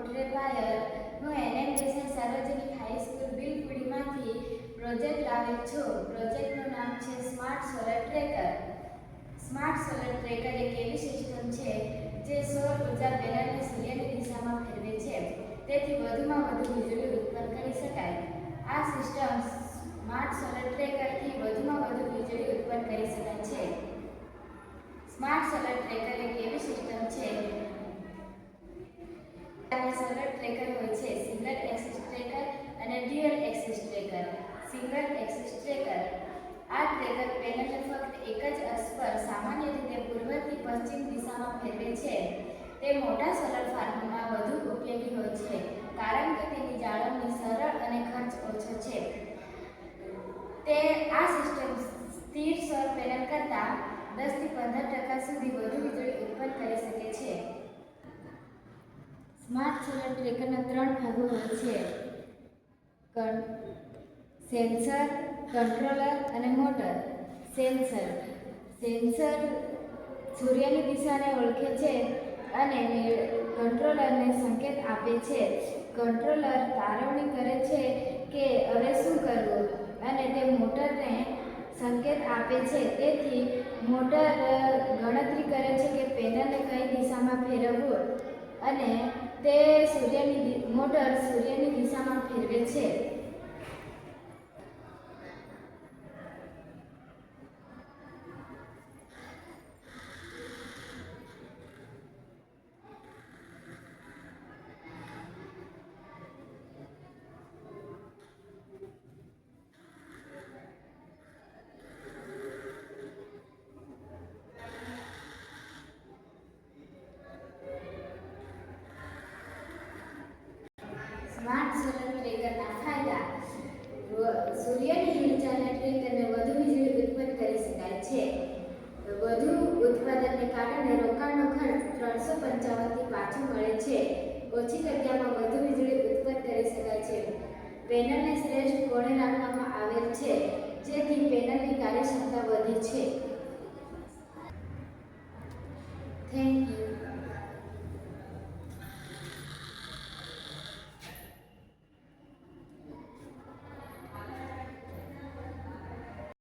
હું એનએમડીસી સાર્વજનિક high school બિલપુડીમાંથી project લાવેલ છું. પ્રોજેક્ટનું નામ છે smart solar tracker. Smart solar tracker એક એવી સિસ્ટમ છે જે સૌર ઉર્જા પેનલને સૂર્યની દિશામાં ફેરવે છે, તેથી વધુમાં વધુ વીજળી ઉત્પન્ન કરી શકાય. આ સિસ્ટમ સ્માર્ટ સોલર ટ્રેકરથી વધુમાં વધુ વીજળી ઉત્પન્ન કરી શકાય છે. સ્માર્ટ સોલર ટ્રેકર એક એવી સિસ્ટમ છે સોલર ટ્રેકર હોય છે સિંગલ એક્સિસ ટ્રેકર અને dual axis tracker. Single axis tracker આ ટ્રેકર પેનલને ફક્ત એક જ અક્ષ પર સામાન્ય રીતે પૂર્વથી પશ્ચિમ દિશામાં ફેરવે છે. તે મોટા સોલર ફાર્મમાં વધુ ઉપયોગી હોય છે કારણ કે તેની જાળવણી સરળ અને ખર્ચ ઓછો છે. આ સિસ્ટમ સ્થિર સૌર પેનલ કરતાં 10 થી 15% સુધી વધુ વીજળી ઉત્પન્ન કરી શકે છે. સ્માર્ટ સોલર ટ્રેકરના 3 ભાગો હોય છે: સેન્સર, કંટ્રોલર અને મોટર. સેન્સર સૂર્યની દિશાને ઓળખે છે અને કંટ્રોલરને સંકેત આપે છે. કંટ્રોલર તારવણી કરે છે કે હવે શું કરવું અને તે મોટરને સંકેત આપે છે. તેથી મોટર ગણતરી કરે છે કે પેનલને કઈ દિશામાં ફેરવવું અને તે મોટર સૂર્યની દિશામાં ફેરવે છે. સ્માર્ટ સોલર ટ્રેકરના ફાયદા: સૂર્યની ઉર્જાના ટ્રેકરને વધુ વીજળી ઉત્પન્ન કરી શકાય છે. વધુ ઉત્પાદનને કારણે રોકાણનો ખર્ચ 355 થી પાછો મળે છે. ઓછી જગ્યામાં વધુ વીજળી ઉત્પન્ન કરી શકાય છે. પેનલને શ્રેષ્ઠ કોણે રાખવામાં આવેલ છે, જેથી પેનલની કાર્યક્ષમતા વધે છે.